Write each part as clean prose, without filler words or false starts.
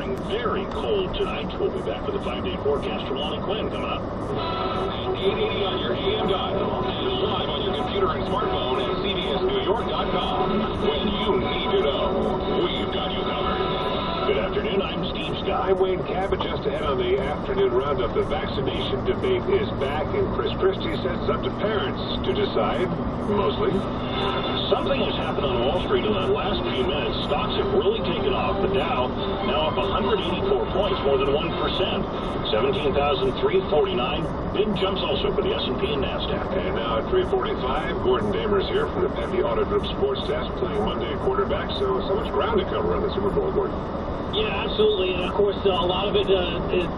turning very cold tonight. We'll be back with a 5-day forecast from Lonnie Quinn coming up. At 880 on your AM dial and live on your computer and smartphone at CBSNewYork.com. When you need to know, we've got you covered. Good afternoon, I'm Steve Scott. I'm Wayne Cabot. Just ahead on the afternoon roundup, the vaccination debate is back, and Chris Christie says it's up to parents to decide, mostly. Something has happened on Wall Street in the last few minutes. Stocks have really taken off. The Dow now up 184 points, more than 1%. 17,349. Big jumps also for the S&P and NASDAQ. And now at 3:45, Gordon Damer's here from the Pepe Auto Group Sports Desk, playing Monday quarterback. So much ground to cover on the Super Bowl, Gordon. Yeah, absolutely. And, of course, a lot of it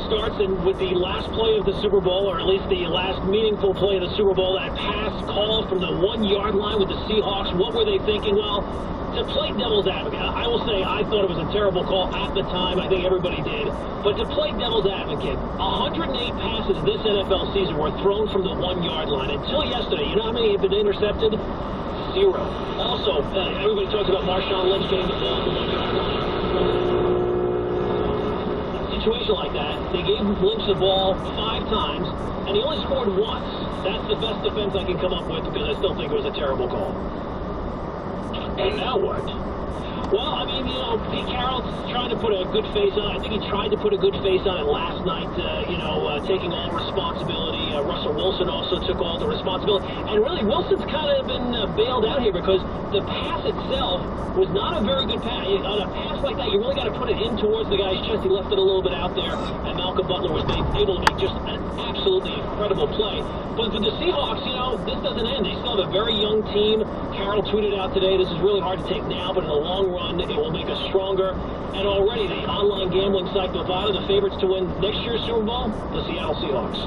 starts with the last play of the Super Bowl, or at least the last meaningful play of the Super Bowl, that pass call from the 1-yard line with the Seahawks. What were they thinking? Well, to play devil's advocate, I will say I thought it was a terrible call at the time. I think everybody did. But to play devil's advocate, 108 passes this NFL season were thrown from the 1-yard line. Until yesterday, you know how many have been intercepted? 0. Also, everybody talks about Marshawn Lynch getting the ball from the 1-yard line. Situation like that, they gave Lynch the ball 5 times, and he only scored once. That's the best defense I can come up with, because I still think it was a terrible call. And now what? Well, I mean, you know, Pete Carroll's trying to put a good face on it. I think he tried to put a good face on it last night, taking all responsibility. Russell Wilson also took all the responsibility. And really, Wilson's kind of been bailed out here, because the pass itself was not a very good pass. On a pass like that, you really got to put it in towards the guy's chest. He left it a little bit out there, and Malcolm Butler was able to make just an absolutely incredible play. But for the Seahawks, you know, this doesn't end. They still have a very young team. Carroll tweeted out today, this is really hard to take now, but in the long run, it will make us stronger. And already, the online gambling site Bovada, the favorites to win next year's Super Bowl, the Seattle Seahawks.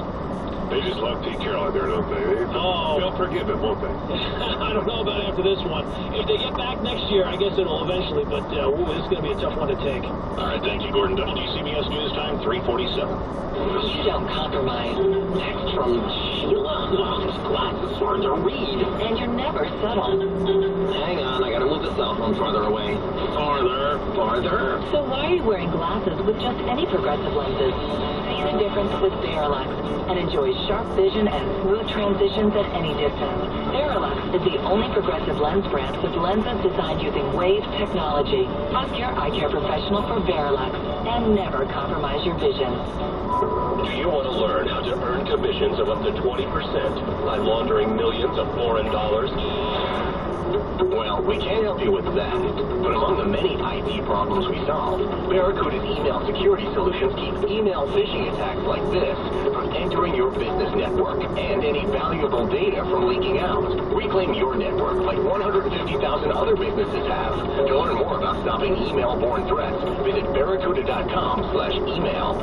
They just love Pete Carroll out there, don't they? They'll forgive him, won't they? I don't know about after this one. If they get back next year, I guess it'll eventually, but this is going to be a tough one to take. All right, thank you, Gordon. WCBS News Time, 3:47. You don't compromise. Text from Sheila. These glasses hard to read, and you're never settled. Hang on, I gotta move the cell phone farther away. Farther. So why are you wearing glasses with just any progressive lenses? See the difference with Parallax and enjoy sharp vision and smooth transitions at any distance. Parallax is the only progressive lens brand with lenses designed using wave technology. Ask your eye care professional for Parallax and never compromise your vision. Do you want to learn how to earn commissions of up to 20% by laundering millions of foreign dollars? Well, we can't help you with that. But among the many IT problems we solve, Barracuda's email security solutions keep email phishing attacks like this from entering your business network and any valuable data from leaking out. Reclaim your network like 150,000 other businesses have. To learn more about stopping email-borne threats, visit barracuda.com/email.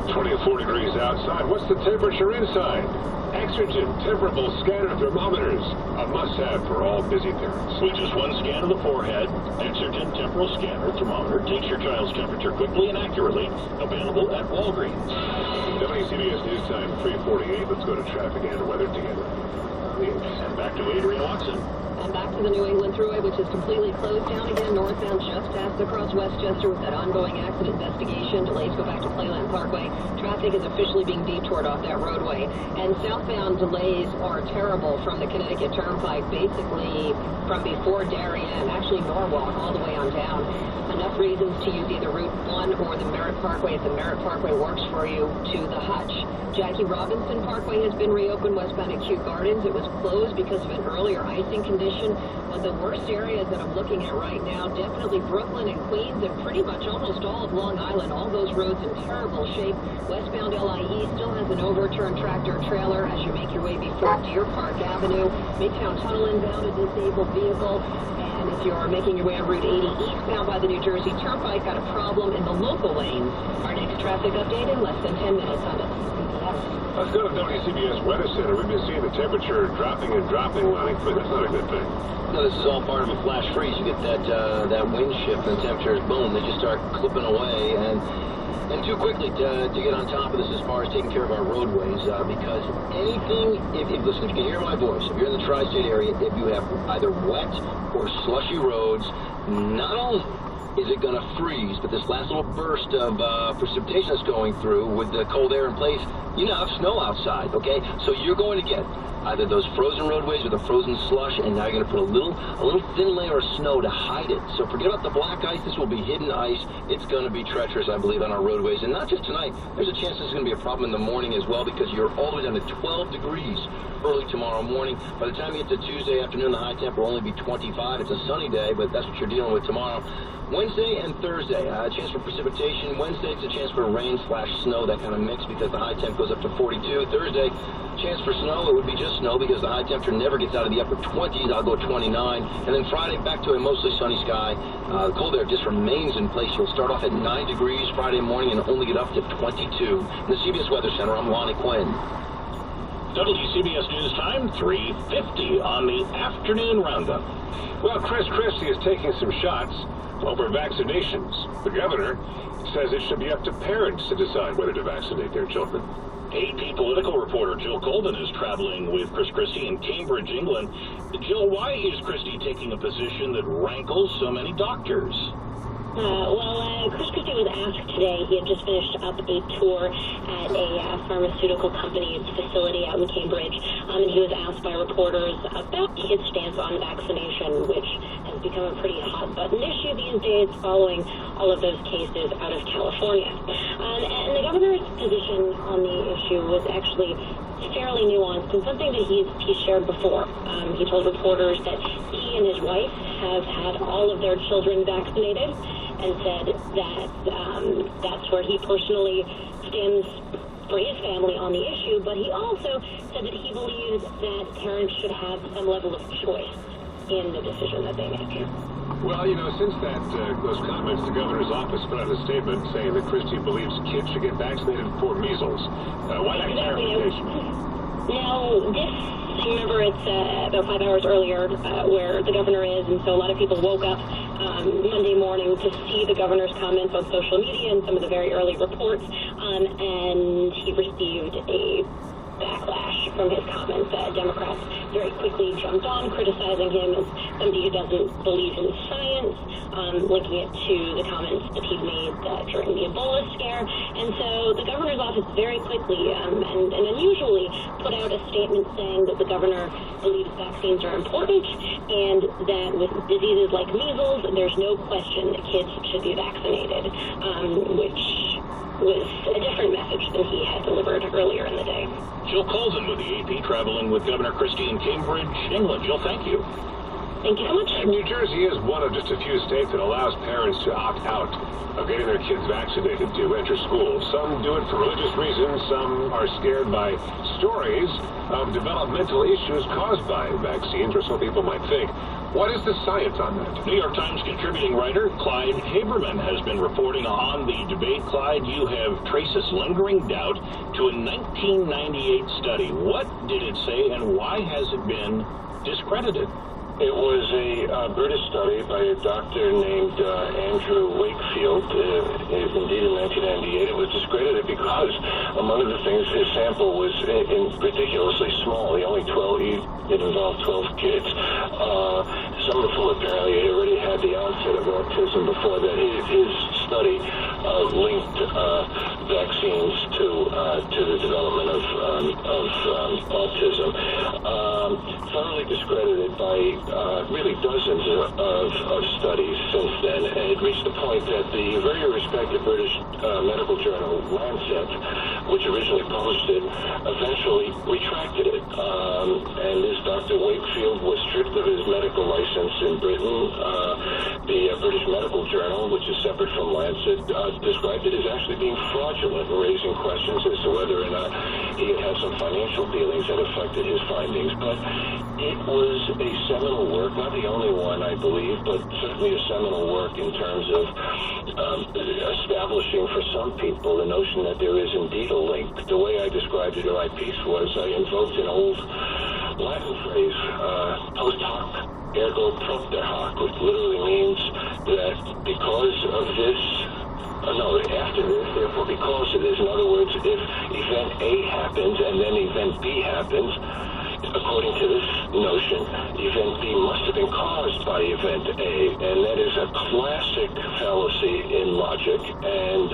20 to 4 degrees outside. What's the temperature inside? Exergen temperable scanner thermometers, a must-have for all busy parents. With just one scan of the forehead, Exergen Temporal Scanner Thermometer takes your child's temperature quickly and accurately. Available at Walgreens. WCBS News Time, 3:48. Let's go to traffic and weather together. And back to Adrian Watson. And back to the New England Thruway, which is completely closed down again, northbound just past across Westchester with that ongoing accident investigation. Delays go back to Playland Parkway. Traffic is officially being detoured off that roadway. And southbound delays are terrible from the Connecticut Turnpike, basically from before Darien, actually Norwalk, all the way on down. Enough reasons to use either Route 1 or the Merritt Parkway if the Merritt Parkway works for you to the Hutch. Jackie Robinson Parkway has been reopened westbound at Kew Gardens. It was closed because of an earlier icing condition. But the worst areas that I'm looking at right now, definitely Brooklyn and Queens and pretty much almost all of Long Island. All those roads in terrible shape. Westbound LIE still has an overturned tractor trailer as you make your way before Deer Park Avenue. Midtown Tunnel inbound, a disabled vehicle. And if you're making your way on Route 80 eastbound by the New Jersey Turnpike, got a problem in the local lanes. Our next traffic update in less than 10 minutes on WCBS. Let's go to WCBS Weather Center. We've been seeing the temperature dropping and dropping, Lonnie, but that's not a good thing. No, this is all part of a flash freeze. You get that wind shift and the temperatures, boom, they just start clipping away. And too quickly to get on top of this as far as taking care of our roadways, because anything, if listen, if you can hear my voice, if you're in the tri-state area, if you have either wet or slushy roads, not only is it going to freeze? But this last little burst of precipitation that's going through with the cold air in place, you now have snow outside, okay? So you're going to get either those frozen roadways or the frozen slush, and now you're going to put a little thin layer of snow to hide it. So forget about the black ice. This will be hidden ice. It's going to be treacherous, I believe, on our roadways. And not just tonight. There's a chance there's going to be a problem in the morning as well, because you're all the way down to 12 degrees early tomorrow morning. By the time you get to Tuesday afternoon, the high temp will only be 25. It's a sunny day, but that's what you're dealing with tomorrow. Wednesday and Thursday, a chance for precipitation. Wednesday, it's a chance for rain/snow, that kind of mix, because the high temp goes up to 42. Thursday, chance for snow. It would be just snow, because the high temperature never gets out of the upper 20s. I'll go 29. And then Friday, back to a mostly sunny sky. The cold air just remains in place. You'll start off at 9 degrees Friday morning and only get up to 22. In the CBS Weather Center, I'm Lonnie Quinn. WCBS News Time, 3:50 on the afternoon roundup. Well, Chris Christie is taking some shots over vaccinations. The governor says it should be up to parents to decide whether to vaccinate their children. AP political reporter Jill Colvin is traveling with Chris Christie in Cambridge, England. Jill, why is Christie taking a position that rankles so many doctors? Chris Christie was asked today. He had just finished up a tour at a pharmaceutical company's facility out in Cambridge, and he was asked by reporters about his stance on vaccination, which has become a pretty hot-button issue these days following all of those cases out of California. And the governor's position on the issue was actually fairly nuanced and something that he's shared before. He told reporters that he and his wife have had all of their children vaccinated, and said that that's where he personally stands for his family on the issue, but he also said that he believes that parents should have some level of choice in the decision that they make. Well, you know, since those comments, the governor's office put out a statement saying that Christie believes kids should get vaccinated for measles. Why that clarification? Now, remember, it's about 5 hours earlier where the governor is, and so a lot of people woke up Monday morning to see the governor's comments on social media and some of the very early reports, and he received a backlash from his comments. Democrats very quickly jumped on, criticizing him as somebody who doesn't believe in science, linking it to the comments that he made during the Ebola scare. And so the governor's office very quickly and unusually put out a statement saying that the governor believes vaccines are important and that with diseases like measles, there's no question that kids should be vaccinated, which was a different message than he had delivered earlier in the day. Jill Colvin with the AP traveling with Governor Christie in Cambridge, England. Jill, thank you. Thank you so much. New Jersey is one of just a few states that allows parents to opt out of getting their kids vaccinated to enter school. Some do it for religious reasons. Some are scared by stories of developmental issues caused by vaccines, or so people might think. What is the science on that? New York Times contributing writer Clyde Haberman has been reporting on the debate. Clyde, you have traced this lingering doubt to a 1998 study. What did it say, and why has it been discredited? It was a British study by a doctor named Andrew Wakefield. Indeed, in 1998, it was discredited because, among other things, his sample was ridiculously small. It involved 12 kids. Some of them apparently already had the onset of autism before that. His study linked vaccines to the development of autism. Thoroughly discredited by really dozens of studies since then, and it reached the point that the very respected British medical journal Lancet, which originally published it, eventually retracted it. And this Dr. Wakefield was stripped of his medical license in Britain. The British Medical Journal, which is separate from Lancet, described it as actually being fraudulent, raising questions as to whether or not he had had some financial dealings that affected his findings. But it was a seminal work, not the only one, I believe, but certainly a seminal work in terms of establishing for some people the notion that there is indeed a link. The way I described it in my piece was I invoked an old Latin phrase, post hoc ergo propter hoc, which literally means that because of this, after this, therefore because of this. In other words, if event A happens and then event B happens, according to this notion, event B must have been caused by event A, and that is a classic fallacy in logic, and